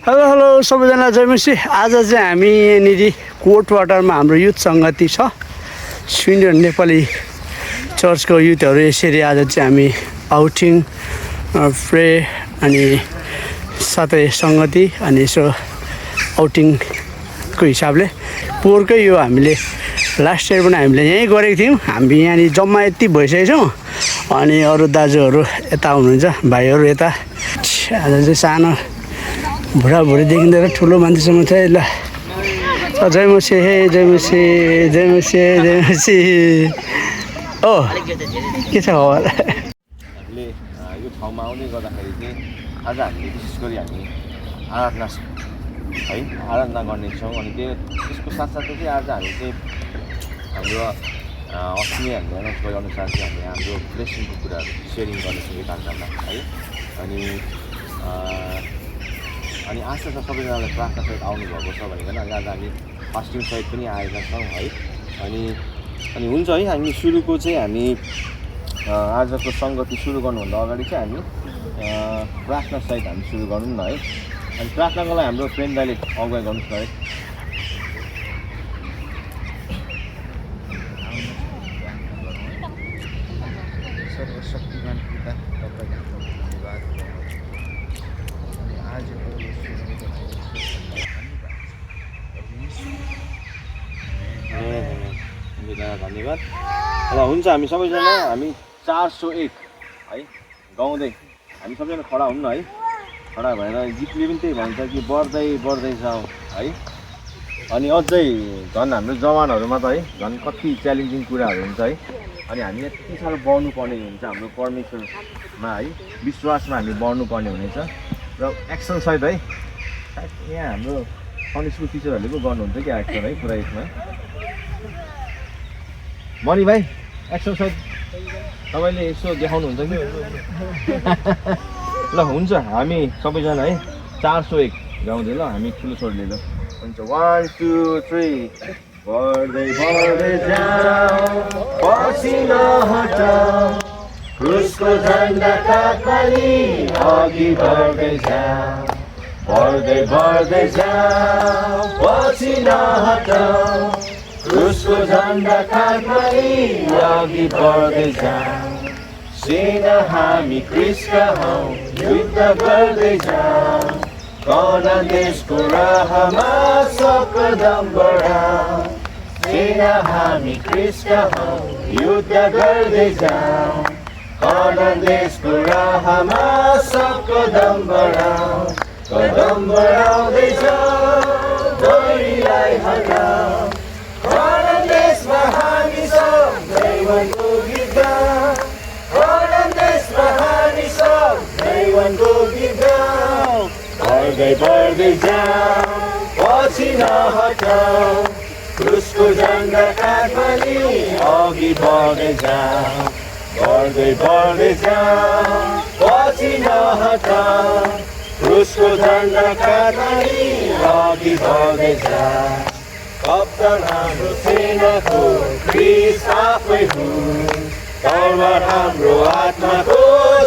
Hello hello सबैजना जयमसी। आज चाहिँ हामी यहाँनिर कोटवाटरमा हाम्रो युथ सङ्गति छ, स्विन्डन नेपाली चर्चको युथहरू। यसरी आज चाहिँ हामी आउटिङ प्रे अनि साथै सङ्गति अनि यसो आउटिङको हिसाबले पोहोरकै यो हामीले लास्ट इयर पनि हामीले यहीँ गरेको थियौँ। हामी यहाँनिर जम्मा यति भइसकेको छौँ अनि अरू दाजुहरू यता हुनुहुन्छ, भाइहरू यता। आज चाहिँ सानो बुढाबुढीदेखि लिएर ठुलो मान्छेसम्म चाहिँ ल जयमसी हे जयमसी जयमसी जयमसी। ओ के छ खबर? हामीले यो ठाउँमा आउने गर्दाखेरि चाहिँ आज हामीले विशेष गरी हामी आराधना है आराधना गर्नेछौँ। अनि त्यसको साथसाथै चाहिँ आज हामी चाहिँ हाम्रो अस्ति हामीले एनाउन्स गरेअनुसार चाहिँ हामी हाम्रो ब्लेसिङको कुराहरू सेयरिङ गर्नेछौँ यो कार्यक्रममा है। अनि आशा छ सबैजनालाई प्रार्थनासहित आउनुभएको छ भनेर अनि आज हामी फास्टिङसहित पनि आएका छौँ है। अनि हुन्छ है, हामी सुरुको चाहिँ हामी आजको सङ्गति सुरु गर्नुभन्दा अगाडि चाहिँ हामी प्रार्थनासहित हामी सुरु गरौँ न है। अनि प्रार्थनाको लागि हाम्रो फ्रेन्ड दाइले अगुवाई गर्नुहोस् न है। सर्वशक्तिमान पिता तपाईँ हाम्रो धन्यवाद अनि आजको धन्यवाद। ल हुन्छ, हामी सबैजना हामी 401 है गाउँदै हामी सबैजना खडा हुन् न है। खडा भएर गीतले पनि त्यही भन्छ कि बढ्दै बढ्दै जाउँ है। अनि अझै झन् हाम्रो जवानहरूमा त है झन् कति च्यालेन्जिङ कुराहरू हुन्छ है। अनि हामी यति साह्रो बढ्नुपर्ने हुन्छ हाम्रो परमेश्वरमा है, विश्वासमा हामी बढ्नुपर्ने हुनेछ र एक्सनसहित है। यहाँ हाम्रो सन्डे स्कुल टिचरहरूले पो गर्नुहुन्छ कि एक्सन है पुरा यसमा। मणि भाइ एक्सनसहित तपाईँले यसो देखाउनुहुन्छ कि? ल हुन्छ, हामी सबैजना है 401 गाउँदै ल हामी ठुलो छोडले ल हुन्छ 1 2 3 बढ्दै बढ्दै जाऊ पछि नहटाऊ क्रुसको झन्डा काखली अघि बढ्दै जाऊ बढ्दै बढ्दै जाऊ पछि नहटाऊ क्रुसको झन्डा काखली अघि बढ्दै जाऊ। सेना हामी क्रिस्का हौ युद्ध गर्दै जाऊ कनान देशको राहमा सकदम बढाऊ। सेना हामी क्रिस्का हौ युद्ध गर्दै जाऊ कनान देशको राहमा सकदम बढाऊ। कदम बढाउँदै जाऊ डोरीलाई हटाऊ कनान देशमा हामी सब दैवको गीत गाऊ कनान देशमा हामी सब दैवको गीत गाऊ। बढ्दै बढ्दै जाऊ पछि नहटाऊ क्रुसको झन्डा काखली अघि बढ्दै जाऊ बढ्दै बढ्दै जाऊ पछि नहटाऊ क्रुसको झन्डा काखली अघि बढ्दै जाऊ। कप्तान हाम्रो सेनाको क्रिस आफै हुन् तलवार हाम्रो आत्माको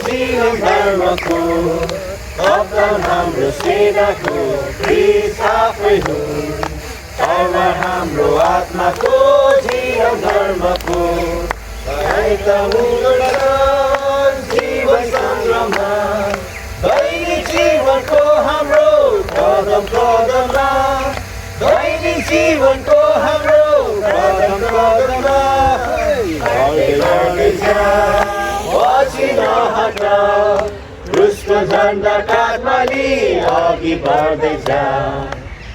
जीवन धर्मको। कप्तान हाम्रो सेनाको क्रिस आफै हुन् तलवार हाम्रो आत्माको जीवन धर्मको। सहायता हुनुहुन्छ जीवन सङ्ग्राममा दैनिक जीवनको हाम्रो कदम कदममा दैनिक जीवनको हाम्रो कदम कदममा। बढ्दै बढ्दै जाऊ पछि नहटाऊ क्रुसको झन्डा काखमा लिई अघि बढ्दै जाऊ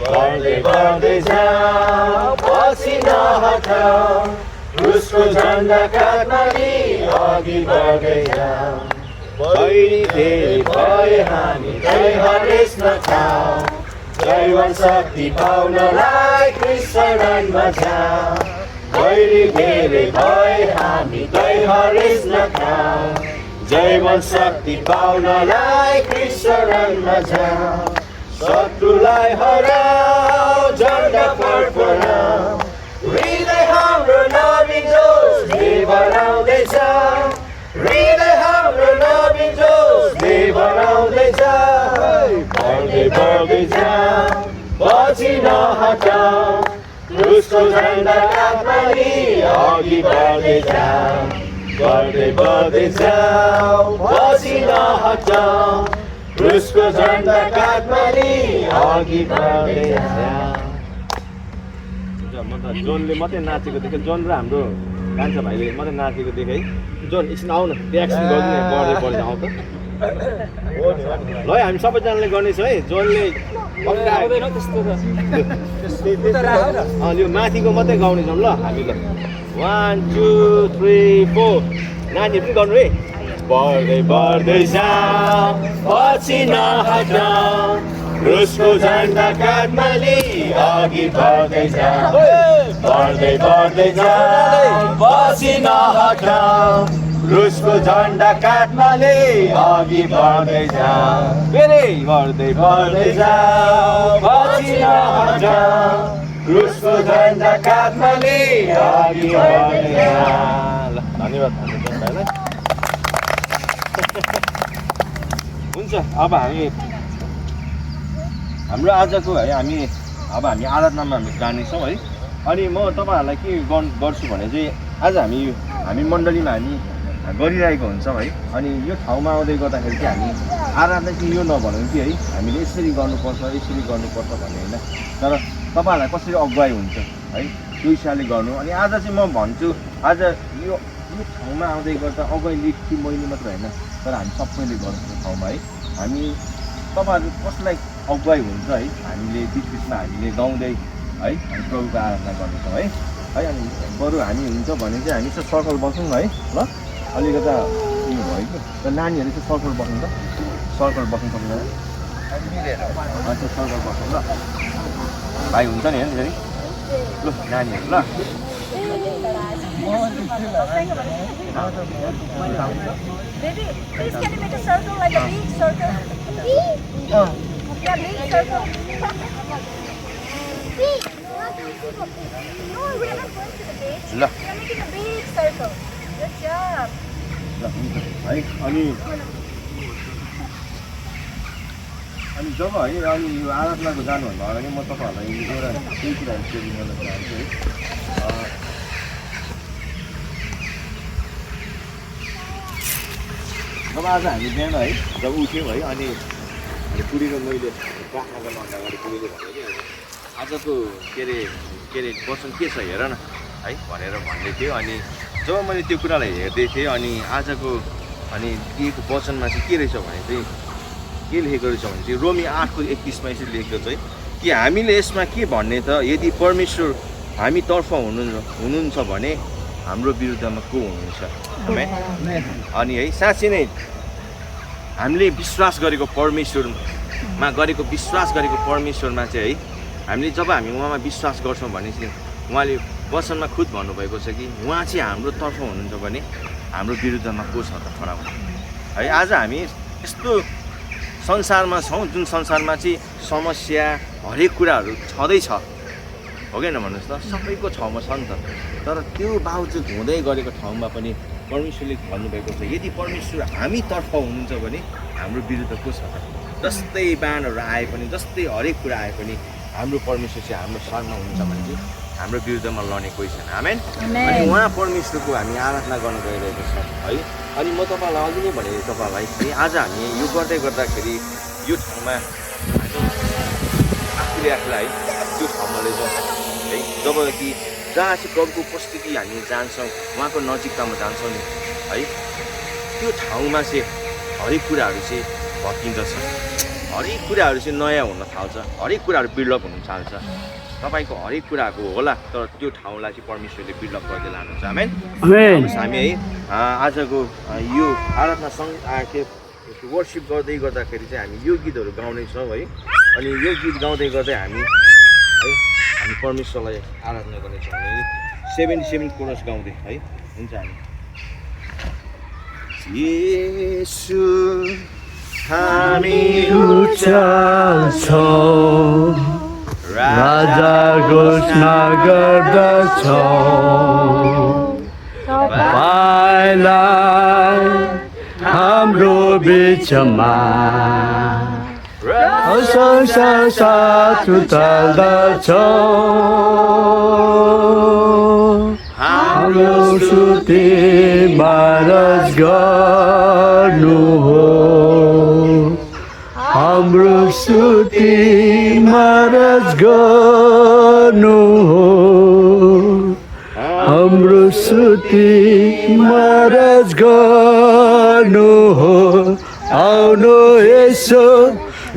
बढ्दै बढ्दै जाऊ पछि नहटाऊ क्रुसको झन्डा काखमा लिई अघि बढ्दै जाऊ। बढी धेरै भए हामी दै हरेस नखाऊ दैवन शक्ति पाउनलाई क्रिस शरणमा जाऊ। बढी धेरै भए हामी दै हरेस नखाऊ जैवन शक्ति पाउनलाई क्रिस शरणमा जाऊ। शत्रुलाई हराऊ झन्डा फडफडाऊ हृदय हाम्रो नवीन जोसले बढाउँदै जाऊ हृदय हाम्रो नवीन जोसले बढाउँदै जाऊ। बढ्दै बढ्दै बढ्दै जाऊ पछि नहटाऊ क्रुसको झन्डा काँधमा लिई अघि बढ्दै जाऊ बढ्दै जाऊ पछि नहटाऊ क्रुसको झन्डा काँधमा लिई अघि बढ्दै जाऊ। म त जोनले मात्रै नाचेको देखेँ, जोन र हाम्रो कान्छा भाइले मात्रै नाचेको देखेँ है। जोन एकछिन आऊ न, त्यो एक्सन गर्नु नि, बढ्दै आऊ त। ल हामी सबैजनाले गर्नेछौँ है। जोनले यो माथिको मात्रै गाउनेछौँ ल हामी। ल 1 2 3 4 नानीहरू पनि गर्नु है। बढ्दै जाऊ पछि नहटाऊ क्रुसको झन्डा काँधमा लिई अघि बढ्दै जाऊ बढ्दै जाऊ पछि नहटाऊ क्रुसको झन्डा काँधमा लिई अघि बढ्दै जाऊ फेरि बढ्दै जाऊ पछि नहटाऊ क्रुसको झन्डा काँधमा लिई अघि बढ्दै जाऊ। ल धन्यवाद भाइलाई। हुन्छ अब हाम्रो आजको है हामी आराधनामा हामी जानेछौँ है। अनि म तपाईँहरूलाई के गर्छु भने चाहिँ आज हामी मण्डलीमा हामी गरिरहेको हुन्छौँ है। अनि यो ठाउँमा आउँदै गर्दाखेरि चाहिँ हामी आराधना चाहिँ यो नभनौँ कि है हामीले यसरी गर्नुपर्छ भन्ने होइन, तर तपाईँहरूलाई कसरी अगुवाई हुन्छ है त्यो हिसाबले गर्नु। अनि आज चाहिँ म भन्छु आज यो ठाउँमा आउँदै गर्दा अगुवाई लिड कि मैले मात्र होइन, तर हामी सबैले गर्छौँ यो ठाउँमा है। हामी तपाईँहरू कसलाई अगुवाई हुन्छ है हामीले बिचमा हामीले गाउँदै है हामी प्रभुको आराधना गर्नेछौँ है। अनि बरु हामी हुन्छ भने चाहिँ हामी चाहिँ सर्कल बसौँ है। ल अलिकता उयो भयो कि त नानीहरू चाहिँ सर्कल बस्नु त, सर्कल बस्नु सक्दैन। अच्छा सर्कल बस्नु ल भाइ हुन्छ नि होइन फेरि। ल नानीहरू ल Baby, please can you make a circle like a big circle? Yeah, big circle. Big. No, we're not going to the beach. ल We're making a big circle. Good job. ल हुन्छ है। अनि जब है अनि यो आराधनाको जानुभन्दा अगाडि म तपाईँहरूलाई एउटा केही कुराहरू सेयरिङ गर्न चाहन्छु है। जब आज हामी बिहान है जब उठ्यौँ है अनि पुरीको मैले प्रार्थना गर्नुभन्दा अगाडि पुरीले भन्यो कि आजको के अरे वचन के छ हेर न है भनेर भन्दै थियो। अनि जब मैले त्यो कुरालाई हेर्दै थिएँ अनि आजको अनि दिएको वचनमा चाहिँ के रहेछ भने चाहिँ के लेखेको रहेछ भने चाहिँ रोमी 8:31मा यसरी लेखेको छ है कि हामीले यसमा के भन्ने त यदि परमेश्वर हामीतर्फ हुनुहुन्छ भने हाम्रो विरुद्धमा को हुनुहुन्छ। अनि है साँच्चै नै हामीले विश्वास गरेको परमेश्वरमा चाहिँ है हामीले जब हामी उहाँमा विश्वास गर्छौँ भने चाहिँ उहाँले वचनमा खुद भन्नुभएको छ कि उहाँ चाहिँ हाम्रो तर्फ हुनुहुन्छ भने हाम्रो विरुद्धमा को छ त खडा हुनु है। आज हामी यस्तो संसारमा छौँ जुन संसारमा चाहिँ समस्या हरेक कुराहरू छँदैछ हो कि भन्नुहोस् त, सबैको ठाउँमा छ नि त। तर त्यो बावजुद हुँदै गरेको ठाउँमा पनि परमेश्वरले भन्नुभएको छ यदि परमेश्वर हामीतर्फ हुनुहुन्छ भने हाम्रो विरुद्ध को छ त। जस्तै बाणहरू आए पनि जस्तै हरेक कुरा आए पनि हाम्रो परमेश्वर चाहिँ हाम्रो शरणमा हुनुहुन्छ भने चाहिँ हाम्रो विरुद्धमा लड्ने कोही छैन। आमेन। अनि उहाँ परमेश्वरको हामी आराधना गर्न गइरहेको छौँ है। अनि म तपाईँलाई अघि नै भने तपाईँलाई आज हामी यो गर्दै गर्दाखेरि यो ठाउँमा आफूलाई त्यो ठाउँमा लैजाउँ है। जब कि जहाँ चाहिँ प्रभुको उपस्थिति हामी जान्छौँ उहाँको नजिकतामा जान्छौँ नि है त्यो ठाउँमा चाहिँ हरेक कुराहरू चाहिँ भत्किँदछ, हरेक कुराहरू चाहिँ नयाँ हुन थाल्छ, हरेक कुराहरू बिल्डअप हुन थाल्छ। तपाईँको हरेक कुराको होला तर त्यो ठाउँलाई चाहिँ परमेश्वरले बिल्डअप गर्दै लानुहुन्छ। आमेन। हामी है आजको यो आराधना सङ्ग के वर्सिप गर्दै गर्दाखेरि चाहिँ हामी यो गीतहरू गाउनेछौँ है। अनि यो गीत गाउँदै गर्दै हामी परमेश्वरलाई आराधना गर्नेछौँ है। 77 कोरस गाउँदै है। हुन्छ हामी येशू हामी उचाल्छौँ राजा घोषणा गर्दछौँ तपाईँलाई हाम्रो बिचमा संसार साथ चल्दछौ हाम्रो स्तुति महाराज गर्नु हो हाम्रो स्तुति महाराज गर्नु हो हाम्रो स्तुति महाराज गर्नु हो आउनु यसो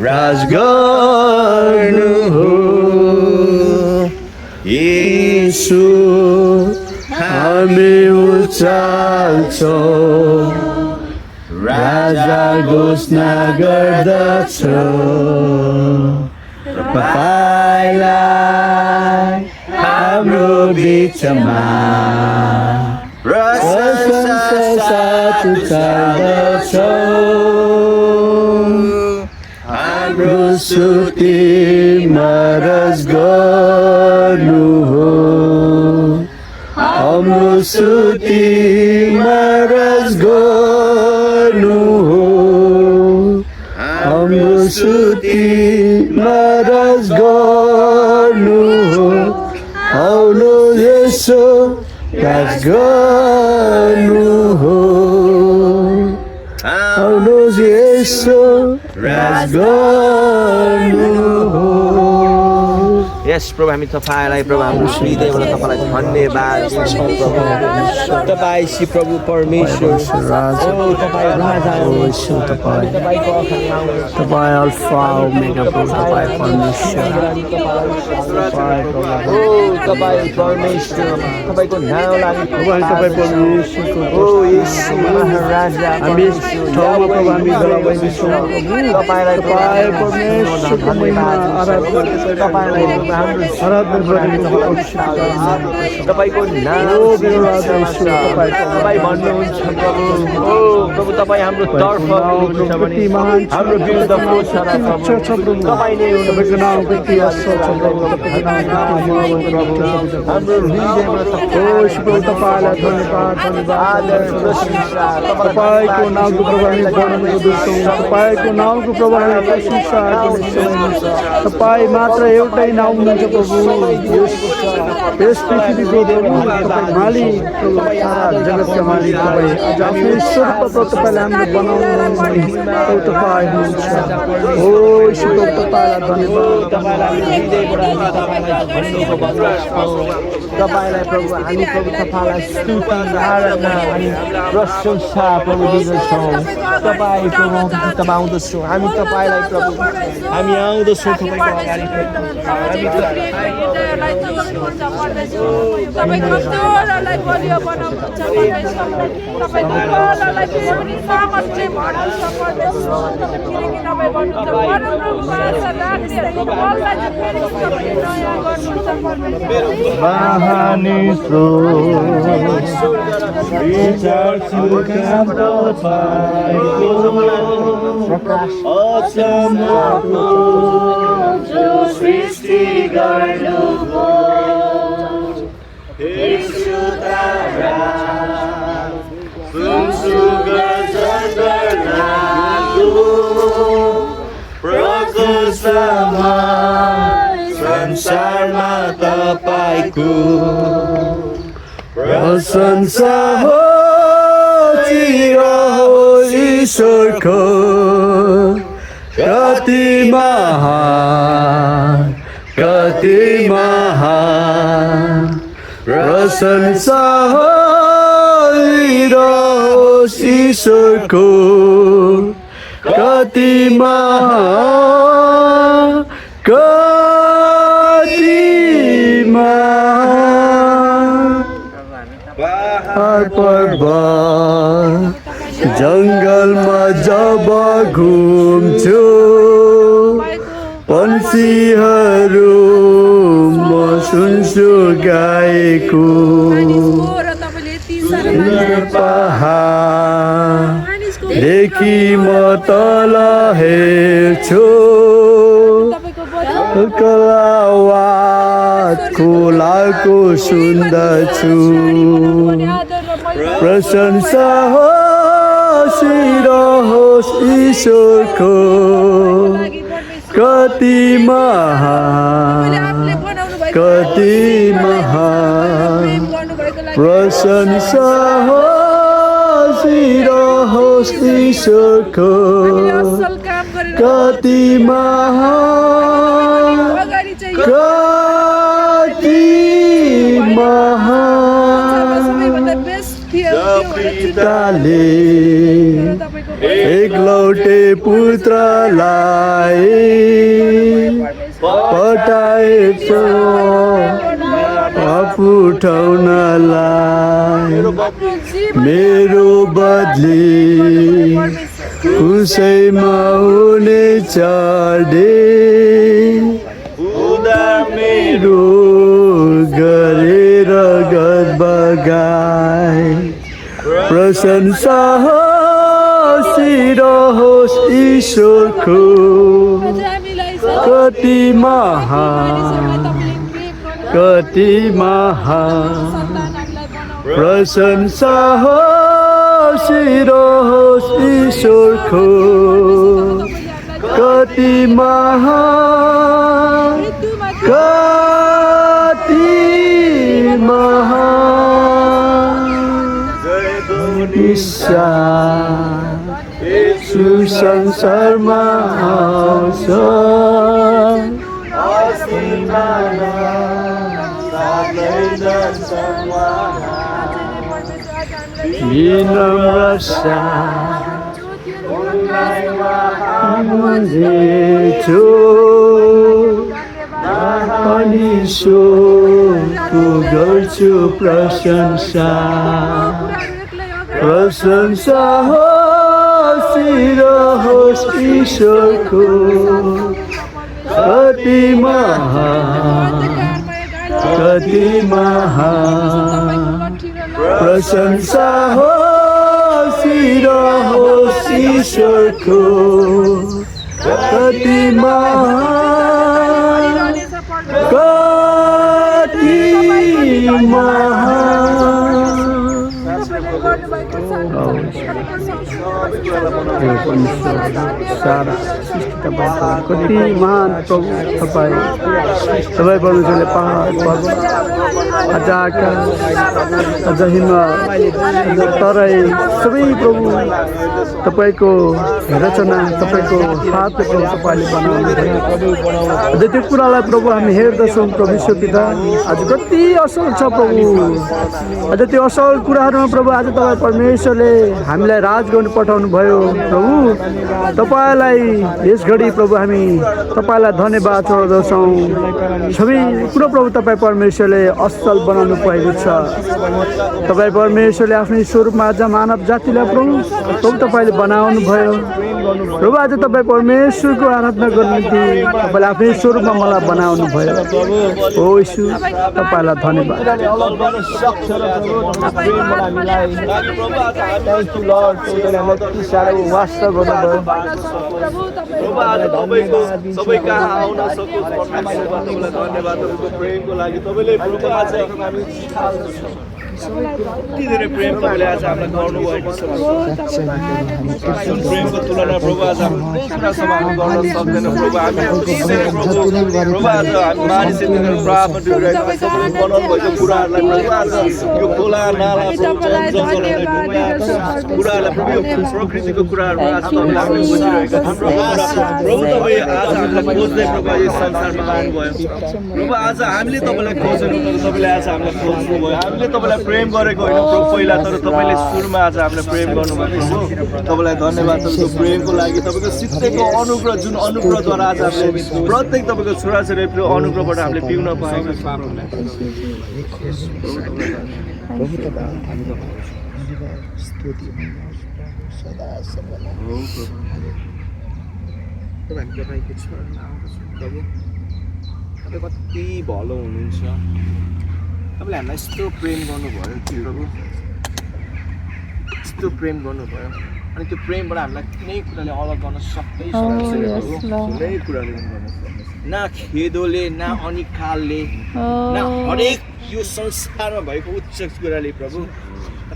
राज गर्नु हो येशू हामी उचाल्छौँ राजा घोषणा गर्दछौँ तपाईँलाई हाम्रो बिचमा प्रशंसा साथ उचाल्दछौँ हाम्रो स्तुति महाराज गर्नु हो हाम्रो स्तुति महाराज गर्नु हो हाम्रो स्तुति महाराज गर्नु हो आउनु यसो राज गर्नु हो आउनु यसो राज गर्नु हो यस प्रभु हामी तपाईँलाई प्रभु हाम्रो हृदयबाट तपाईँलाई धन्यवाद दिन्छौँ प्रभु तपाईँ श्री प्रभु परमेश्वर तपाईँ राजा हुनुहुन्छ तपाईँको तपाईँ अल्फा ओमेगा प्रभु तपाईँ परमेश्वर तपाईँ परमेश्वर तपाईँको नाउँलाई तपाईँ परमेश्वरको ओ येशू महाराजा हामी ठाउँमा प्रभु हामी गराउँदैछौँ तपाईँलाई परमेश्वरको महिमा आराधना तपाईँलाई आराधना गरिन्छ तपाईँको नाम तपाईँ भन्नुहुन्छ प्रभु ओ प्रभु तपाईँ हाम्रो तर्फ हुनुहुन्छ भने हाम्रो विरुद्ध को छ र प्रभु तपाईँले तपाईँको नाम कति असर छ प्रभु हाम्रो हृदयबाट तपाईँलाई धन्यवाद आदर प्रशंसा तपाईँको नामको प्रभु हामी वर्णन गर्दछौँ तपाईँको नामको प्रभु हामी प्रशंसा गर्दछौँ तपाईँ मात्र एउटै नाम हुनुहुन्छ प्रभु यस पृथ्वीको तपाईँ मालिक सारा जगतका मालिक तपाईँ आज आफ्नो स्वरूप तपाईँले हामीले बनाउनु तपाईँ हुनुहुन्छ हो ईश्वर तपाईँलाई धन्यवाद तपाईँलाई प्रभु हामी प्रभु तपाईँलाई स्तुति आराधना अनि प्रशंसा प्रभु दिँदछौँ तपाईँ प्रभु तपाईँ आउँदछौँ हामी तपाईँलाई प्रभु हामी आउँदछौँ तपाईँको अगाडि तपाईँ कमजोरहरूलाई बलियो बनाउनुहुन्छ तपाईँ दुर्बलहरूलाई फेरि पनि सामर्थ्य बढाउँछ किनकि तपाईँ भन्नुहुन्छ सृष्टि गर्नुभयो यसो तारा प्रकाशमा संसारमा तपाईँको प्रशंसा हो चिरहोस् ईश्वरको कति महान प्रशंसा होस् ईश्वरको कति महान पर्वत जङ्गलमा जब घुम्छु पन्छीहरू म सुन्छु गाएको पहाडदेखि म तल हेर्छु आवाज खोलाको सुन्दछु प्रशंसा होस् ईश्वरको कति महान कति महान प्रशंसा होस् ईश्वरको कति महान कति महान पिताले एकलौटे पुत्रलाई पठाएछ आफू उठाउनलाई मेरो बदली उसैमा हुने चढे मेरो गरेर गर्व गाए प्रशंसा होस् ईश्वरको कति महान कति महान प्रशंसा होस् ईश्वरको कति महान कति महान यीशु संसारमा आउँछ विनम्र छु अनि ईश्वरको गर्छु प्रशंसा प्रशंसा होस् ईश्वरको कति महान कति महान प्रशंसा होस् ईश्वरको कति महान कति महान सारा कति महान प्रभु तपाईँ परमेश्वरले पहाड पर्वत अझ आकाश अझ हिमाल तराई सबै प्रभु तपाईँको रचना तपाईँको हातले प्रभु तपाईँले बनाउनु अझ त्यो कुरालाई प्रभु हामी हेर्दछौँ प्रभु ईश्वर पिता आज कति असल छ प्रभु अझ त्यो असल कुराहरूमा प्रभु आज तपाईँ परमेश्वरले हामीलाई राज गर्नु पठाउनु भयो प्रभु तपाईँलाई यस घडी प्रभु हामी तपाईँलाई धन्यवाद चढाउँदछौँ सबै कुरो प्रभु तपाईँ परमेश्वरले असल बनाउनु भएको छ तपाईँ परमेश्वरले आफ्नै स्वरूपमा आज मानव जातिलाई प्रभु तपाईँले बनाउनु भयो प्रभु आज तपाईँ परमेश्वरको आराधना गर्नु निम्ति तपाईँले आफ्नै स्वरूपमा मलाई बनाउनु भयो हो यीशु तपाईँलाई धन्यवाद वास्तव सबै कहाँ आउन सकोस् तपाईँलाई धन्यवाद प्रेमको लागि तपाईँले कति धेरै प्रेम तपाईँले आज हामीलाई गर्नुभएको छ जुन प्रेमको तुलना प्रभु आज हामी कुरासम्म हामी गर्न सक्दैनौँ प्रभु हामी प्रभु आज हामी मानिसहरू प्राप्त गरिरहेका छौँ बनाउनु भएको कुराहरूलाई प्रभु आज यो खोला नाला कुराहरूलाई प्रभु यो प्रकृतिको कुराहरू आज तपाईँले हामीले बुझिरहेका छौँ प्रभु तपाईँ आज हामीलाई खोज्दै प्रभु यस संसारमा आउनुभयो प्रभु आज हामीले तपाईँलाई खोजेनौँ तर तपाईँले आज हामीलाई खोज्नुभयो हामीले तपाईँलाई प्रेम गरेको होइन प्रभु पहिला तर तपाईँले सुरुमा आज हामीलाई प्रेम गर्नुभएको छ तपाईँलाई धन्यवाद तपाईँको प्रेमको लागि तपाईँको सित्तैको अनुग्रह जुन अनुग्रहद्वारा आज हामीले प्रत्येक तपाईँको छोराछोरीको अनुग्रहबाट हामीले पिउन पाएका छौँ तपाईँ कति भलो हुनुहुन्छ तपाईँले हामीलाई यस्तो प्रेम गर्नुभयो कि प्रभु यस्तो प्रेम गर्नुभयो अनि त्यो प्रेमबाट हामीलाई कुनै कुराले अलग गर्न सक्दैन कुनै कुराले न खेदोले न अनिकालले न हरेक यो संसारमा भएको उच्च कुराले प्रभु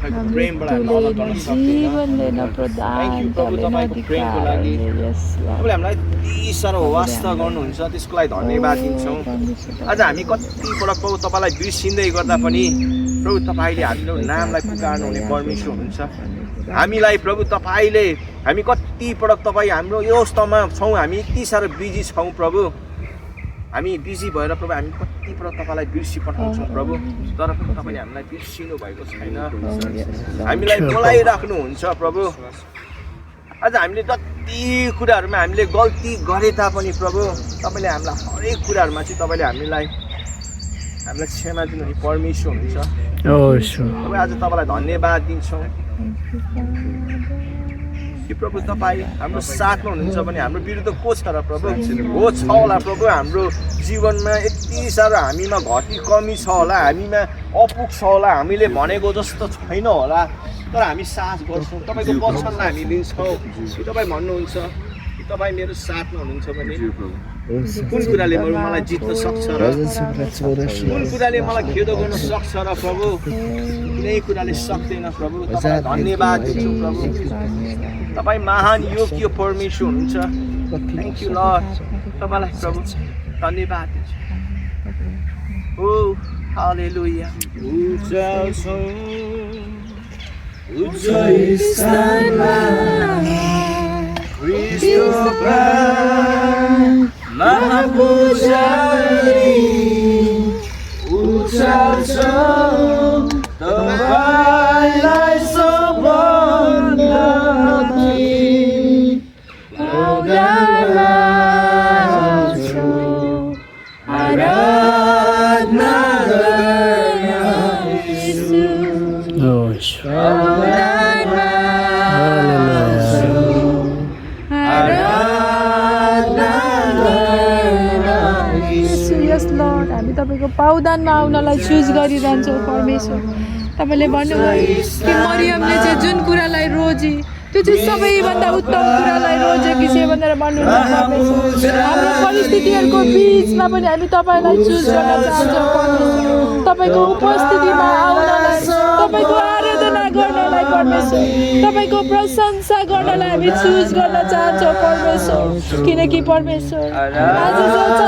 तपाईँको प्रेमबाट हामीलाई अलग गर्न सक्दैन थ्याङ्क यू प्रभु तपाईँको प्रेमको लागि तपाईँले हामीलाई यति साह्रो वास्ता गर्नुहुन्छ त्यसको लागि धन्यवाद दिन्छौँ आज हामी कतिपल्ट प्रभु तपाईँलाई बिर्सिँदै गर्दा पनि प्रभु तपाईँले हाम्रो नामलाई पुकार्नु हुने परमेश्वर हुनुहुन्छ हामीलाई प्रभु तपाईँले हामी कतिपटक तपाईँ हाम्रो यो अवस्थामा छौँ हामी यति साह्रो बिजी छौँ प्रभु हामी बिजी भएर प्रभु हामी कतिपटक तपाईँलाई बिर्सी पठाउँछौँ प्रभु तर पनि तपाईँले हामीलाई बिर्सिनु भएको छैन हामीलाई बोलाइराख्नुहुन्छ प्रभु आज हामीले जति कुराहरूमा हामीले गल्ती गरे तापनि प्रभु तपाईँले हामीलाई हरेक कुराहरूमा चाहिँ तपाईँले हामीलाई क्षमा दिनुहुने परमेश्वर हुनुहुन्छ तपाईँ आज तपाईँलाई धन्यवाद दिन्छौँ कि प्रभु तपाईँ हाम्रो साथमा हुनुहुन्छ भने हाम्रो विरुद्ध को छ र प्रभु हो छ होला प्रभु हाम्रो जीवनमा यति साह्रो हामीमा घटी कमी छ होला हामीमा अपुग छ होला हामीले भनेको जस्तो छैन होला तर हामी साथ गर्छौँ तपाईँको वचनलाई हामी लिन्छौँ कि तपाईँ भन्नुहुन्छ कि तपाईँ मेरो साथमा हुनुहुन्छ भने कुन कुराले मलाई जित्न सक्छ र कुन कुराले मलाई खेदो गर्न सक्छ र प्रभु कुनै कुराले सक्दैन प्रभु तपाईँलाई धन्यवाद दिन्छु प्रभु तपाईँ महान योग्य परमेश्वर हुनुहुन्छ थ्याङ्क यू लर्ड तपाईँलाई प्रभु धन्यवाद दिन्छु ओ हालेलुया महापुजारी उचाल्छौँ तपाईँलाई सबभन्दा आराधना हामी तपाईँको पावदानमा आउनलाई चुज गरिरहन्छौँ परमेश्वर तपाईँले भन्नुभयो कि मरियमले चाहिँ जुन कुरालाई रोजी त्यो चाहिँ सबैभन्दा उत्तम कुरालाई रोजेकी छ भनेर भन्नुहुन्छ परमेश्वर हाम्रो परिस्थितिहरूको बिचमा पनि हामी तपाईँलाई चुज गर्न चाहन्छौँ परमेश्वर तपाईँको उपस्थितिमा आउनलाई तपाईँको आराधना गर्नलाई परमेश्वर तपाईँको प्रशंसा गर्नलाई हामी चुज गर्न चाहन्छौँ परमेश्वर किनकि परमेश्वर आज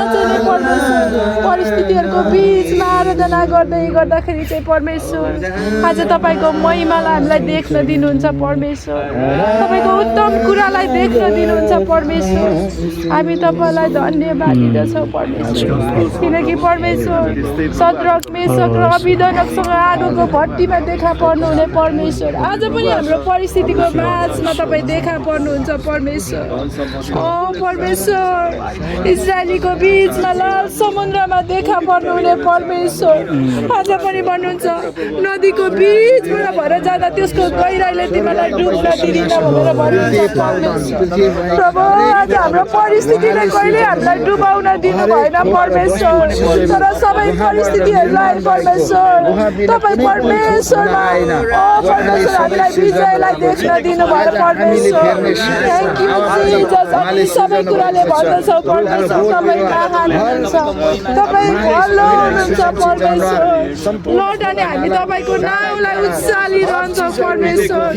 चाहिँ परमेश्वर परिस्थितिहरूको बिचमा आराधना गर्दै गर्दाखेरि चाहिँ परमेश्वर आज तपाईँको महिमालाई हामीलाई देख्न दिनुहुन्छ परमेश्वर तपाईँको उत्तम कुरालाई देख्न दिनुहुन्छ परमेश्वर हामी तपाईँलाई धन्यवाद दिँदछौँ परमेश्वर किनकि परमेश्वर सद्रक मेसक र अभिधनकसँग आगोको भट्टीमा देखा पर्नुहुने परमेश्वर आज पनि हाम्रो परिस्थितिको माझमा तपाईँ देखा पर्नुहुन्छ परमेश्वर ओ परमेश्वर इजरायलीको बिचमा लाल समुद्रमा देखा पर्नुहुने परमेश्वर आज पनि भन्नुहुन्छ नदीको बिचबाट भएर जाँदा त्यसको गहिराइले तिमीलाई डुब्न दिँदैन भनेर भन्नुहुन्छ परमेश्वर प्रभु आज हाम्रो परिस्थितिले कहिले हामीलाई डुबाउन दिनु भएन परमेश्वर तर सबै परिस्थितिहरूलाई परमेश्वर तपाईँ परमेश्वरमा ओ परमेश्वर हामीलाई विजयलाई देख्न दिनुभयो परमेश्वर थ्याङ्क यू जिजस हामी सबै कुराले भन्दछौँ परमेश्वर तपाईँ महान हुनुहुन्छ तपाईँ भलो हुनुहुन्छ परमेश्वर लर्ड अनि हामी तपाईँको नाउँलाई उचालिरहन्छौँ परमेश्वर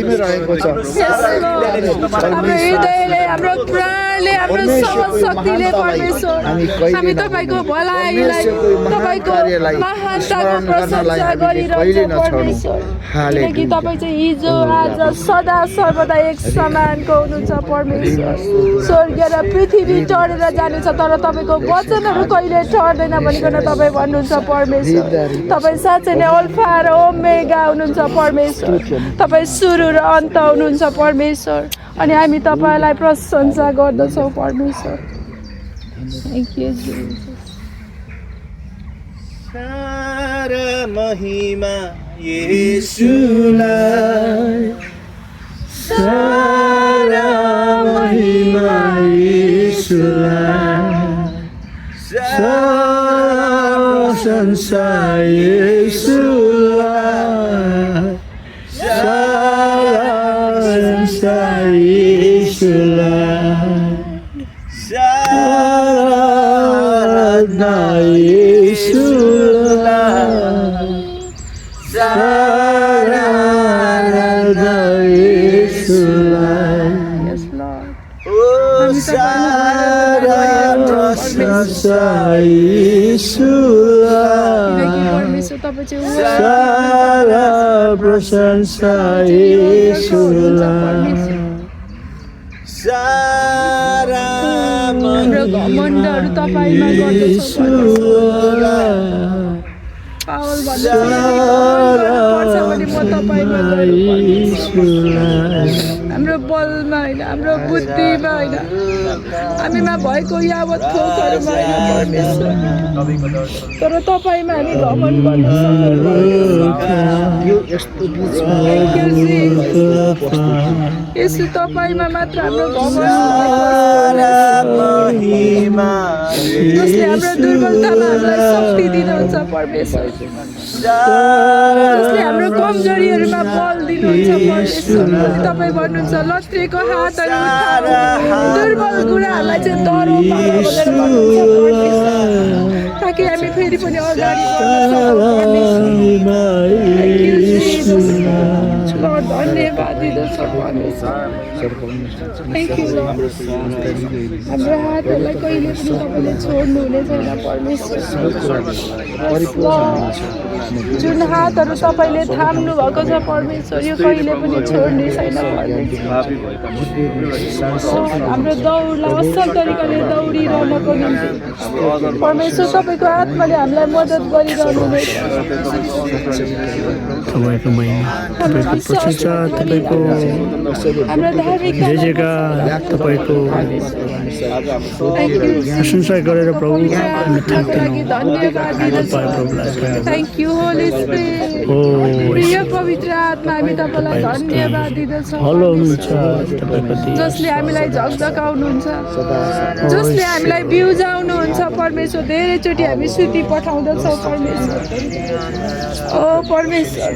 हाम्रो हृदयले हाम्रो प्राणले हाम्रो शक्तिले परमेश्वर हामी तपाईँको भलाइलाई तपाईँको महानताको प्रशंसा गरिरहन्छौँ परमेश्वर किनकि तपाईँ चाहिँ हिजो आज सदा सर्वदा एक समानको हुनुहुन्छ परमेश्वर स्वर्ग र पृथ्वी टरेर जानेछ तर तपाईँको वचनहरू कहिले टर्दैन भनिकन तपाईँ भन्नुहुन्छ परमेश्वर तपाईँ साँच्चै नै अल्फा र ओमेगा हुनुहुन्छ परमेश्वर तपाईँ सुरु र अन्त हुनुहुन्छ परमेश्वर अनि हामी तपाईँलाई प्रशंसा गर्दछौँ परमेश्वर थ्याङ्क यू सारा महिमा येशूलाई सारा महिमा येशूलाई सारा संसार येशूलाई सारा संसार येशूलाई सारा येशूलाई सारा किनकि परमेश्वर तपाईँ चाहिँ सारा प्रशंसा परमेश्वर सारा हाम्रो घमण्डहरू तपाईँमा गर्दछौँ पावल भन्नुपर्छ भने म तपाईँमा हाम्रो बलमा होइन हाम्रो बुद्धिमा होइन हामीमा भएको यावत थोकहरूमा होइन परमेश्वर तर तपाईँमा हामी घमण्ड गर्न सक्छौँ यसो तपाईँमा मात्र हाम्रो जसले हाम्रो दुर्बलतामा हामीलाई शक्ति दिनुहुन्छ परमेश्वर जसले हाम्रो कमजोरीहरूमा बल दिनुहुन्छ परमेश्वर तपाईँ भन्नुहुन्छ लत्रेको हातहरू दुर्बल कुराहरूलाई चाहिँ डरो भनेर भन्नुहुन्छ परमेश्वर ताकि हामी फेरि पनि अगाडि धन्यवाद दिँदछौँ परमेश्वर थ्याङ्क यू हाम्रो हातहरूलाई कहिले पनि तपाईँले छोड्नु हुने छैन परमेश्वर जुन हातहरू तपाईँले थाम्नु भएको छ परमेश्वर यो कहिले पनि छोड्ने छैन परमेश्वर हाम्रो दौडलाई असल तरिकाले दौडिरहनको निम्ति परमेश्वर तपाईँको आत्माले हामीलाई मद्दत गरिरहनु हुनेछ तपाईँको महिमा तपाईँको प्रशंसा तपाईँको हाम्रो धार्मिक तपाईँको प्रशंसा गरेर प्रभु हामी थाक्दैनौँ थ्याङ्क यू होली स्पिरिट प्रिय पवित्र आत्मा हामी तपाईँलाई धन्यवाद दिँदछौँ हलो हुनुहुन्छ तपाईँको जसले हामीलाई झकझकाउनुहुन्छ जसले हामीलाई बिउजाउनुहुन्छ परमेश्वर धेरैचोटि हामी सुति पठाउँदछौँ परमेश्वर ओ परमेश्वर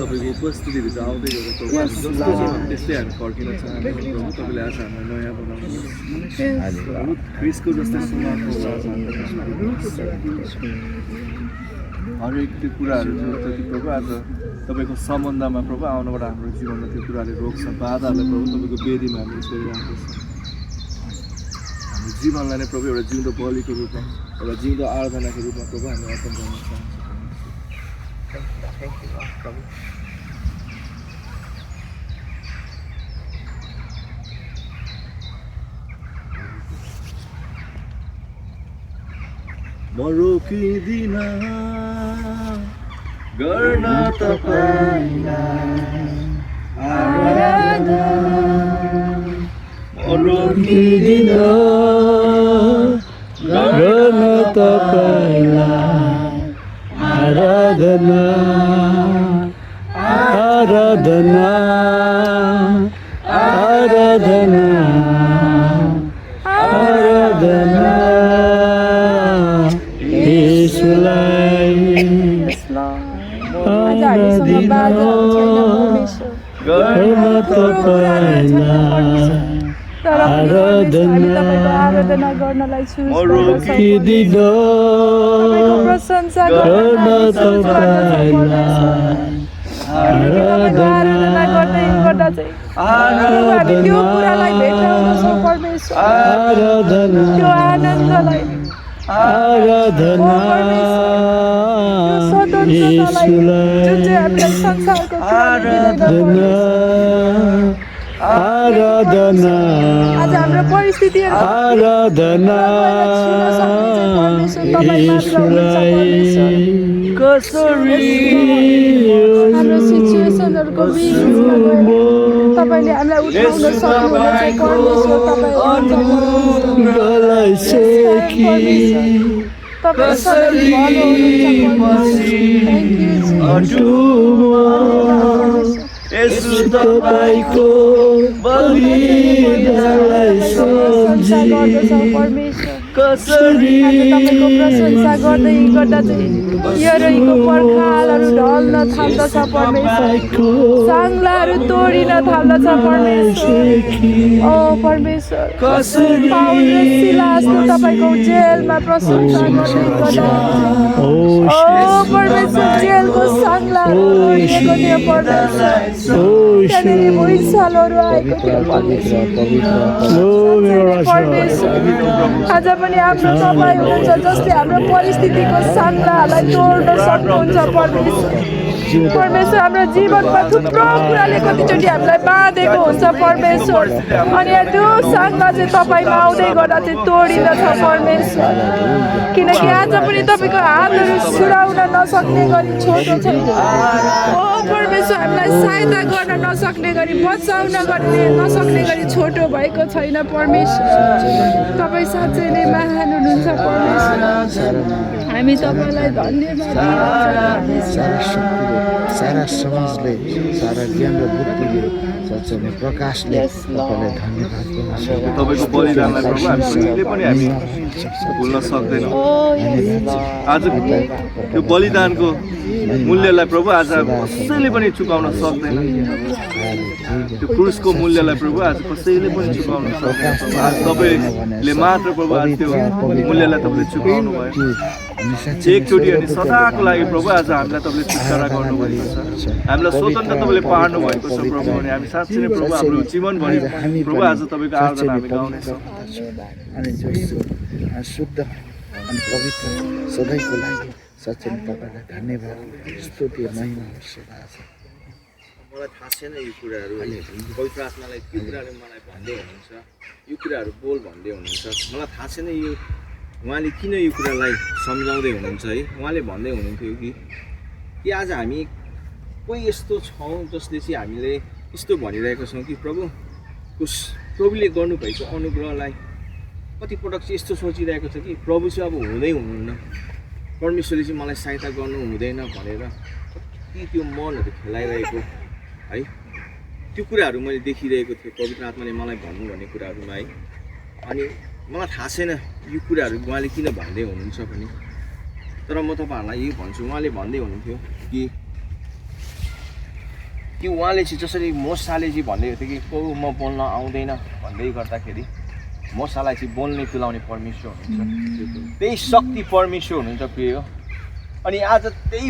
तपाईँको उपस्थितिभित्र आउँदै गरेर जस्तो छ त्यस्तै हामी फर्किन चाहन्छौँ प्रभु तपाईँले आज हामीलाई नयाँ बनाउनुहोस् प्रभु ख्रिस्टको जस्तै सुमार्को हरेक त्यो कुराहरू जो जति प्रभु आज तपाईँको सम्बन्धमा प्रभु आउनबाट हाम्रो जीवनमा त्यो कुराले रोक्छ बाधाहरूलाई प्रभु तपाईँको वेदीमा हामीले गरिरहेको छ हाम्रो जीवनलाई नै प्रभु एउटा जिउँदो बलिको रूपमा एउटा जिउँदो आराधनाको रूपमा प्रभु हामी अर्पण गर्न चाहन्छौँ म रोकिदिन गर्न रोकिदिन गर्न तपाईँलाई आराधना आराधना आराधना आराधना यसलाई गर्न तपाईँलाई आराधना गर्नलाई रोकिदिन प्रशंसा गर्न तपाईँलाई आराधना गर्दै गर्दा चाहिँ हामी त्यो कुरालाई भेटाउँदछौँ परमेश्वर त्यो आनन्दलाई आराधना आराधना आज हाम्रो परिस्थितिहरू आराधना कसरी हाम्रो सिचुएसनहरूको बिचमा तपाईँले हामीलाई उठाउन सक्नुहुनेछ परमेश्वर तपाईँको कसरी तपाईँको प्रशंसा गर्दै गर्दा चाहिँ यरोहीको पर्खालहरू ढल्न थाल्दछ परमेश्वर साङ्लाहरू तोडिन थाल्दछ परमेश्वर ओ परमेश्वर पाउल र सिलासले तपाईँको जेलमा प्रशंसा गर्दै गर्दा ओ परमेश्वर जेलको साङ्लाहरू तोडिएको थियो परमेश्वर त्यहाँनिर भुइँचालोहरू आएको थियो परमेश्वर आज पनि हाम्रो तपाईँ हुनुहुन्छ जसले हाम्रो परिस्थितिको सामनाहरूलाई तोड्न सक्नुहुन्छ परमेश्वर हाम्रो जीवनमा थुप्रो कुराले कतिचोटि हामीलाई बाँधेको हुन्छ परमेश्वर अनि त्यो साङ्गा चाहिँ तपाईँमा आउँदै गर्दा चाहिँ तोडिँदछ परमेश्वर किनकि आज पनि तपाईँको हातहरू सुराउन नसक्ने गरी छोटो छ ओ परमेश्वर हामीलाई सहायता गर्न नसक्ने गरी बचाउन नसक्ने गरी छोटो भएको छैन परमेश्वर तपाईँ साँच्चै नै महान हुनुहुन्छ परमेश्वर हामी तपाईँलाई धन्यवाद सारा समाजले सारा ज्ञान र बुद्धिले साँच्चै नै प्रकाशले तपाईँलाई धन्यवाद दिन सक्छौँ। तपाईँको बलिदानलाई प्रभु हामी कहिले पनि हामी भुल्न सक्दैनौँ। आज त्यो बलिदानको मूल्यलाई प्रभु आज कसैले पनि चुकाउन सक्दैन। त्यो क्रुसको मूल्यलाई प्रभु आज कसैले पनि चुकाउन सक्दैन। आज तपाईँले मात्र प्रभु आज त्यो मूल्यलाई तपाईँले चुकाउनु भयो। एकचोटि अनि सदाको लागि प्रभु आज हामीलाई तपाईँले छुटकारा गर्नुभएको छ। हामीलाई स्वतन्त्र तपाईँले पार्नु भएको छ प्रभु अनि हामी साँच्चै नै प्रभु हाम्रो जीवनभरि प्रभु आज तपाईँको आराधना हामी गाउनेछौँ। अनि जो शुद्ध अनि पवित्र सधैँको लागि साँच्चै नै तपाईँलाई धन्यवाद स्तुति महिमा सेवा छ। मलाई थाहा छैन यो कुराहरू पवित्र आत्मालाई त्यो कुराहरू मलाई भन्दै हुनुहुन्छ यो कुराहरू बोल भन्दै हुनुहुन्छ मलाई थाहा छैन यो उहाँले किन यो कुरालाई सम्झाउँदै हुनुहुन्छ है उहाँले भन्दै हुनुहुन्थ्यो कि आज हामी कोही यस्तो छौँ जसले चाहिँ हामीले यस्तो भनिरहेका छौँ कि प्रभुले गर्नुभएको अनुग्रहलाई कतिपटक चाहिँ यस्तो सोचिरहेको छ कि प्रभु चाहिँ अब हुँदै हुनुहुन्न परमेश्वरले चाहिँ मलाई सहायता गर्नु हुँदैन भनेर कति त्यो मनहरू खेलाइरहेको है त्यो कुराहरू मैले देखिरहेको थिएँ पवित्र आत्माले मलाई भन्नु भन्ने कुराहरूमा है अनि मलाई थाहा छैन यो कुराहरू उहाँले किन भन्दै हुनुहुन्छ भने तर म तपाईँहरूलाई यही भन्छु उहाँले भन्दै हुनुहुन्थ्यो कि उहाँले चाहिँ जसरी मोसाले चाहिँ भन्दै थियो कि को म बोल्न आउँदैन भन्दै गर्दाखेरि मोसालाई चाहिँ बोल्ने तुलाउने परमेश्वर हुनुहुन्छ त्यही शक्ति परमेश्वर हुनुहुन्छ प्रिय अनि आज त्यही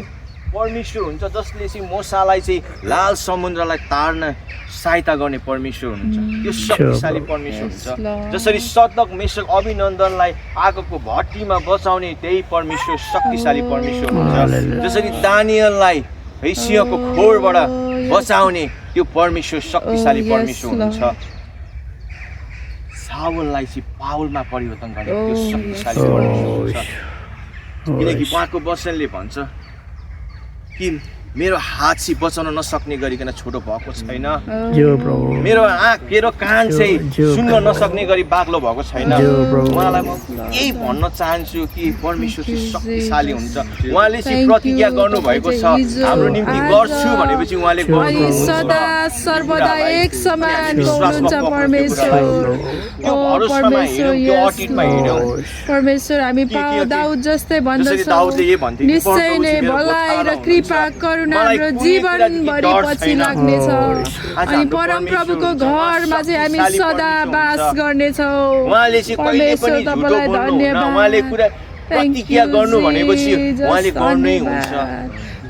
परमेश्वर हुन्छ जसले चाहिँ मोसालाई चाहिँ लाल समुद्रलाई तार्न सहायता गर्ने परमेश्वर हुनुहुन्छ त्यो शक्तिशाली परमेश्वर हुन्छ जसरी सदक मेशक अभिनन्दनलाई आगोको भट्टीमा बचाउने त्यही परमेश्वर शक्तिशाली परमेश्वर हुन्छ जसरी दानियललाई है सिंहको खोरबाट बचाउने त्यो परमेश्वर शक्तिशाली परमेश्वर हुनुहुन्छ साउललाई चाहिँ पाउलमा परिवर्तन गर्ने त्यो शक्तिशाली परमेश्वर हुन्छ किनकि उहाँको वचनले भन्छ कि मेरो हात चाहिँ बचाउन नसक्ने गरिकन छोटो भएको छैन मेरो कान चाहिँ सुन्न नसक्ने गरी बाक्लो भएको छैन उहाँलाई म यही भन्न चाहन्छु कि परमेश्वर चाहिँ शक्तिशाली हुन्छ उहाँले चाहिँ प्रतिज्ञा गर्नुभएको छ हाम्रो निम्ति गर्छु भनेपछि उहाँले सदा सर्वदा एक समान हुनुहुन्छ परमेश्वर हामी दाउद जस्तै भन्दछौँ निश्चय नै भलाइ र कृपा हाम्रो जीवनभरि पछि लाग्नेछ अनि परम प्रभुको घरमा चाहिँ हामी सदा बास गर्नेछौँ परमेश्वर तपाईँलाई धन्यवाद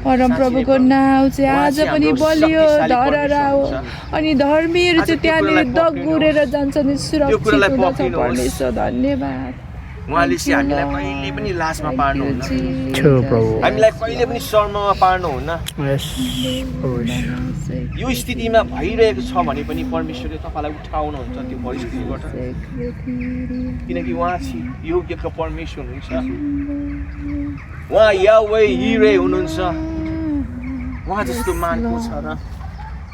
परम प्रभुको नाउँ चाहिँ आज पनि बलियो धरहरा हो अनि धर्मीहरू चाहिँ त्यहाँनिर दगुरेर जान्छन् सुरक्षित हुँदछ परमेश्वर धन्यवाद उहाँले चाहिँ हामीलाई कहिले पनि लाजमा पार्नुहुन्न हामीलाई कहिले पनि शर्ममा पार्नुहुन्न यो स्थितिमा भइरहेको छ भने पनि परमेश्वरले तपाईँलाई उठाउनुहुन्छ त्यो परिस्थितिबाट किनकि उहाँ चाहिँ योग्यको परमेश्वर हुनुहुन्छ उहाँ याह्वे हिरे हुनुहुन्छ उहाँ जस्तो मानको छ र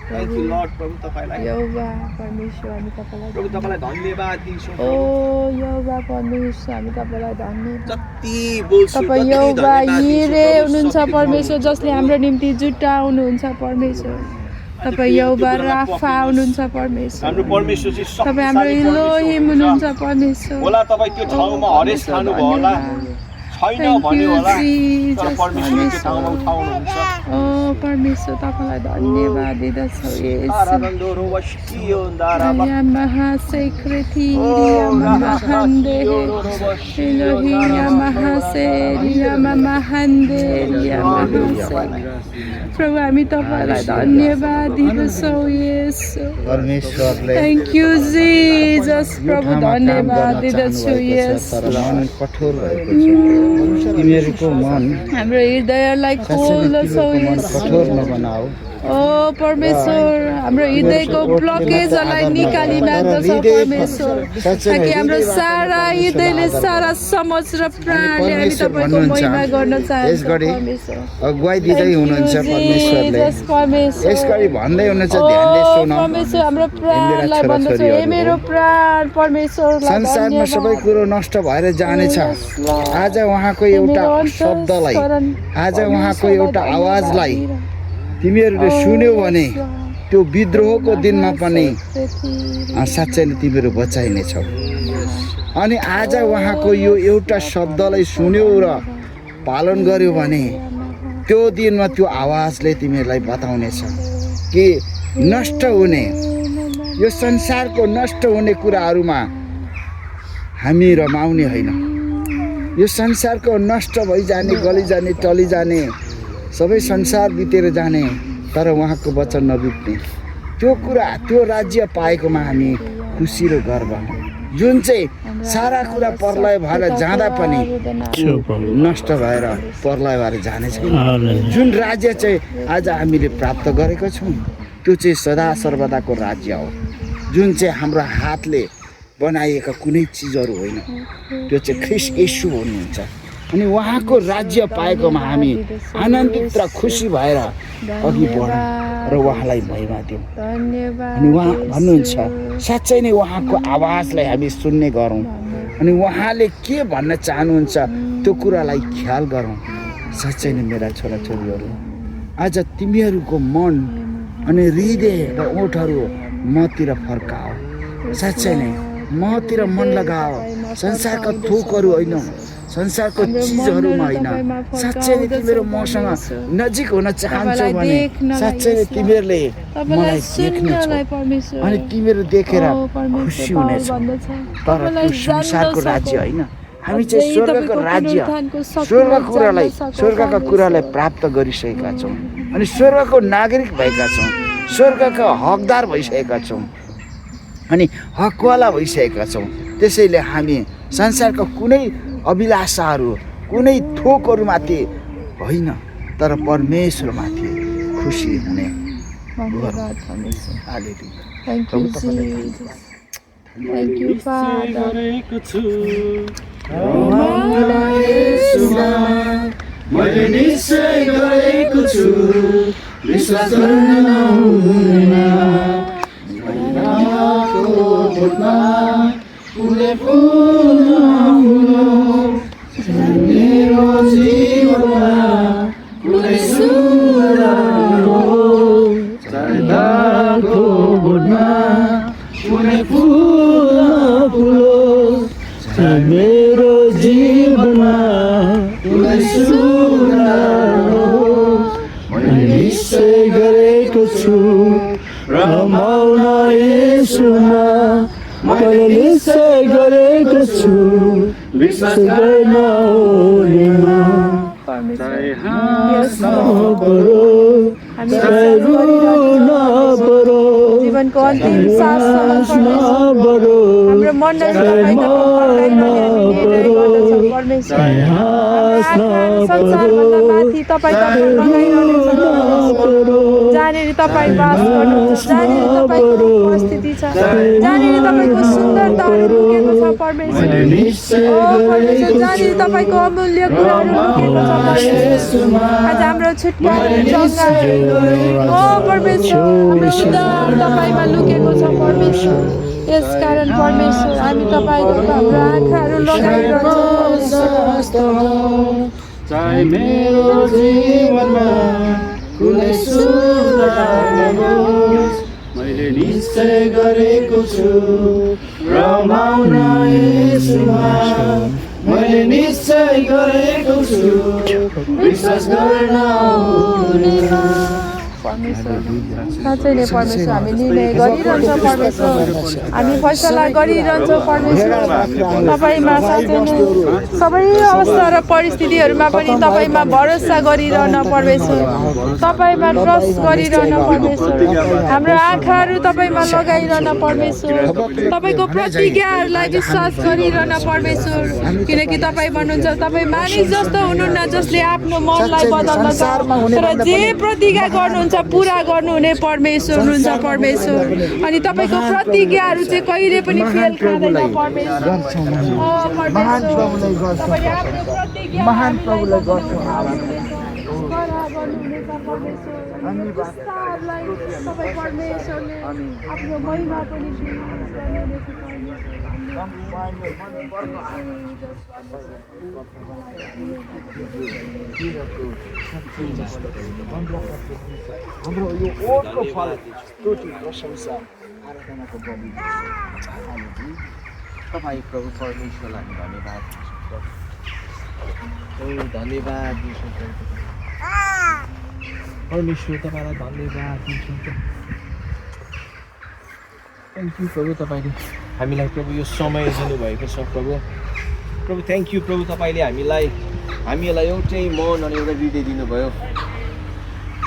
थ्याङ्क यू लर्ड प्रभु तपाईँलाई प्रभु तपाईँलाई धन्यवाद दिन्छौँ जति बोल्छु हुनुहुन्छ परमेश्वर जसले हाम्रो निम्ति जुटाउनुहुन्छ परमेश्वर तपाईँ यहोवा राफा हुनुहुन्छ परमेश्वर हाम्रो परमेश्वर चाहिँ तपाईँ हाम्रो इलोहिम हुनुहुन्छ परमेश्वर होला तपाईँ त्यो ठाउँमा हरेस खानुभयो होला छैन भन्यो होला तर परमेश्वरले त्यो ठाउँमा उठाउनुहुन्छ परमेश्वर तपाईँलाई धन्यवाद दिँदछौँ Riama Mahande Riama प्रभु हामी तपाईलाई धन्यवाद दिन्छौँ येशू परमेश्वरले थ्याङ्क यू जीसस प्रभु धन्यवाद दिदछु येशू मन कठोर भएको छ तिमीहरूको मन हाम्रो हृदयलाई खोल्दछौ मन कठोर नबनाऊ ओ परमेश्वर हाम्रो हृदयको ब्लकेजलाई निकाली माग्दछ परमेश्वर ताकि हाम्रो सारा हृदयले सारा समझ र प्राणले हामी तपाईको महिमा गर्न चाहन्छौँ परमेश्वर अगुवाई दिँदै हुनुहुन्छ परमेश्वरले परमेश्वर यसरी भन्दै हुनुहुन्छ ध्यानले सुनौ परमेश्वर हाम्रो प्राणलाई भन्दछ हे मेरो प्राण परमेश्वरलाई संसारमा सबै कुरो नष्ट भएर जानेछ आज उहाँको एउटा शब्दलाई आज उहाँको एउटा आवाजलाई तिमीहरूले सुन्यौ भने त्यो विद्रोहको दिनमा पनि साँच्चै नै तिमीहरू बचाइनेछौ अनि आज उहाँको यो एउटा शब्दलाई सुन्यौ र पालन गर्यौ भने त्यो दिनमा त्यो आवाजले तिमीहरूलाई बताउनेछ कि नष्ट हुने यो संसारको नष्ट हुने कुराहरूमा हामी रमाउने होइन यो संसारको नष्ट भइजाने गलिजाने टलिजाने सबै संसार बितेर जाने तर उहाँको वचन नबित्ने त्यो कुरा त्यो राज्य पाएकोमा हामी खुसी र गर्व जुन चाहिँ सारा कुरा प्रलय भएर जाँदा पनि नष्ट भएर प्रलय भएर जाने छैन जुन राज्य चाहिँ आज हामीले प्राप्त गरेको छौँ त्यो चाहिँ सदा सर्वदाको राज्य हो जुन चाहिँ हाम्रो हातले बनाइएका कुनै चिजहरू होइन त्यो चाहिँ ख्रिस्ट येशू हुनुहुन्छ अनि उहाँको राज्य पाएकोमा हामी आनन्दित र खुसी भएर अघि बढौँ र उहाँलाई महिमा दिउँ अनि उहाँ भन्नुहुन्छ साँच्चै नै उहाँको आवाजलाई हामी सुन्ने गरौँ अनि उहाँले के भन्न चाहनुहुन्छ त्यो कुरालाई ख्याल गरौँ साँच्चै नै मेरा छोराछोरीहरू आज तिमीहरूको मन अनि हृदय र ओठहरू मतिर फर्काओ साँच्चै नै मतिर मन लगाओ संसारका थोकहरू होइन संसारको चिजहरूमा होइन साँच्चै नै तिमीहरू मसँग नजिक हुन चाहन्छौ भने साँच्चै नै तिमीहरूले मलाई देख्नेछौ अनि तिमीहरू देखेर खुसी हुनेछौ तर त्यो संसारको राज्य होइन हामी चाहिँ स्वर्गको राज्य स्वर्गका कुरालाई प्राप्त गरिसकेका छौँ अनि स्वर्गको नागरिक भएका छौँ स्वर्गका हकदार भइसकेका छौँ अनि हकवाला भइसकेका छौँ त्यसैले हामी संसारको कुनै अभिलाषाहरू कुनै थोकहरूमाथि होइन तर परमेश्वरमाथि खुसी हुने मैले निश्चय गरेको छु विश्वास गर्न नहुँदैन फुले फुल मेरो जीवनमा कुनै सुरा हो चाँदको बोटमा कुनै फुल फुलो मेरो जीवनमा कुनै सुरा हो मैले निश्चय गरेको छु रमाउन येशूमा मैले निश्चय गरेको छु विश्वास गर्न हुनेमा चाहे हाँस नपरो चाहे रुन परो जीवनको अन्तिम सास नपरो हाम्रो मनलाई चाहे हाँस नपरो माथि तपाईँ जहाँनिर तपाईँ बास गर्नुहुन्छ जहाँनिर तपाईँको उपस्थिति छ जहाँनिर तपाईँको सुन्दरताहरू लुकेको छ परमेश्वर जहाँनिर तपाईँको अमूल्य कुराहरू लुकेको छ परमेश्वर आज हाम्रो छुट्याउने जग्गा ओ परमेश्वर हाम्रो उद्धार तपाईँमा लुकेको छ परमेश्वर यसकारण परमेश्वर हामी तपाईँको हाम्रो आँखाहरू लगाइरहन्छौँ चाहे मेरो जीवनमा कुनै सुरा नहोस् मैले निश्चय गरेको छु रमाउन येशूमा मैले निश्चय गरेको छु विश्वास गर्न हुनेमा परमेश्वर साँच्चै नै परमेश्वर हामी निर्णय गरिरहन्छौँ परमेश्वर हामी फैसला गरिरहन्छौँ परमेश्वर तपाईँमा साँच्चै नै सबै अवस्था र परिस्थितिहरूमा पनि तपाईँमा भरोसा गरिरहन परमेश्वर तपाईँमा ट्रस्ट गरिरहन परमेश्वर हाम्रो आँखाहरू तपाईँमा लगाइरहन परमेश्वर तपाईँको प्रतिज्ञाहरूलाई विश्वास गरिरहन परमेश्वर किनकि तपाईँ भन्नुहुन्छ तपाईँ मानिस जस्तो हुनुहुन्न जसले आफ्नो मनलाई बदल्न सक्छ तर जे प्रतिज्ञा गर्नुहुन्छ पुरा गर्नुहुने परमेश्वर हुनुहुन्छ परमेश्वर अनि तपाईँको प्रतिज्ञाहरू चाहिँ कहिले पनि फेल खाँदैन परमेश्वर तपाईँले आफ्नो प्रतिज्ञा महान प्रभुलाई गर्छौँ तपाईँ परमेश्वरले आफ्नो महिमाको निम्ति हाम्रो यो ओठको फल स्तुति प्रशंसा आराधनाको बलि तपाईँ प्रभु परमेश्वरलाई हामी धन्यवाद दिन्छौँ प्रभु धन्यवाद दिन्छौँ परमेश्वर तपाईँलाई धन्यवाद दिन्छौँ थ्याङ्क यू प्रभु तपाईँले हामीलाई प्रभु यो समय दिनुभएको छ प्रभु प्रभु थ्याङ्क यू प्रभु तपाईँले हामीलाई एउटै मन अनि एउटा हृदय दिनुभयो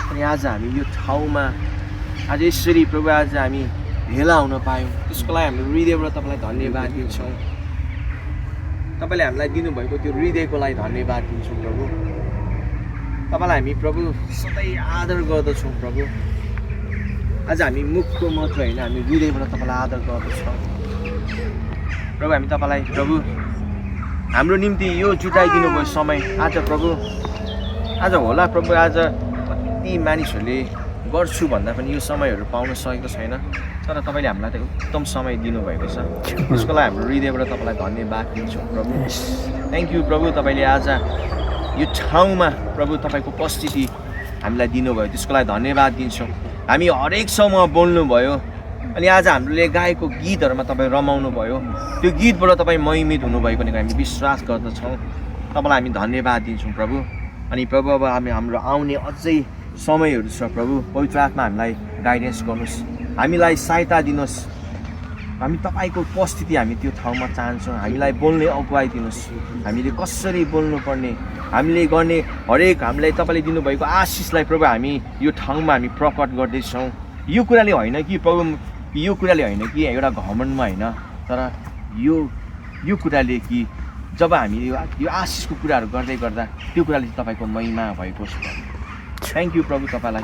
अनि आज हामी यो ठाउँमा आज यसरी प्रभु आज हामी भेला हुन पायौँ त्यसको लागि हामी हृदयबाट तपाईँलाई धन्यवाद दिन्छौँ तपाईँले हामीलाई दिनुभएको त्यो हृदयको लागि धन्यवाद दिन्छौँ प्रभु तपाईँलाई हामी प्रभु सधैँ आदर गर्दछौँ प्रभु आज हामी मुखको मात्र होइन हामी हृदयबाट तपाईँलाई आदर गर्दछौँ प्रभु हामी तपाईँलाई प्रभु हाम्रो निम्ति यो जुटाइदिनु भयो समय आज प्रभु आज होला प्रभु आज कति मानिसहरूले गर्छु भन्दा पनि यो समयहरू पाउन सकेको छैन तर तपाईँले हामीलाई त उत्तम समय दिनुभएको छ त्यसको लागि हाम्रो हृदयबाट तपाईँलाई धन्यवाद दिन्छौँ प्रभु थ्याङ्क यू प्रभु तपाईँले आज यो ठाउँमा प्रभु तपाईँको उपस्थिति हामीलाई दिनुभयो त्यसको लागि धन्यवाद दिन्छौँ हामी हरेक समूह बोल्नुभयो अनि आज हामीले गाएको गीतहरूमा तपाईँ रमाउनु भयो त्यो गीतबाट तपाईँ महिमित हुनुभयो भनेर हामी विश्वास गर्दछौँ तपाईँलाई हामी धन्यवाद दिन्छौँ प्रभु अनि प्रभु अब हाम्रो आउने अझै समयहरू छ प्रभु पवित्र आत्मा हामीलाई गाइडेन्स गर्नुहोस् हामीलाई सहायता दिनुहोस् हामी तपाईँको उपस्थिति हामी त्यो ठाउँमा चाहन्छौँ हामीलाई बोल्ने अगुवाई दिनुहोस् हामीले कसरी बोल्नुपर्ने हामीले गर्ने हरेक हामीलाई तपाईँले दिनुभएको आशिषलाई प्रभु हामी यो ठाउँमा हामी प्रकट गर्दैछौँ यो कुराले होइन कि प्रभु यो कुराले होइन कि एउटा घमण्डमा होइन तर यो कुराले कि जब हामी यो आशिषको कुराहरू गर्दै गर्दा त्यो कुराले तपाईँको महिमा भएको छ थ्याङ्क यू प्रभु तपाईँलाई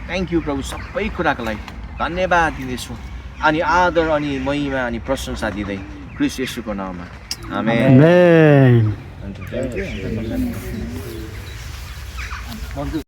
थ्याङ्क यू प्रभु सबै कुराको लागि धन्यवाद दिँदैछु अनि आदर अनि महिमा अनि प्रशंसा दिँदै क्रिस्ट येशूको नाममा आमेन।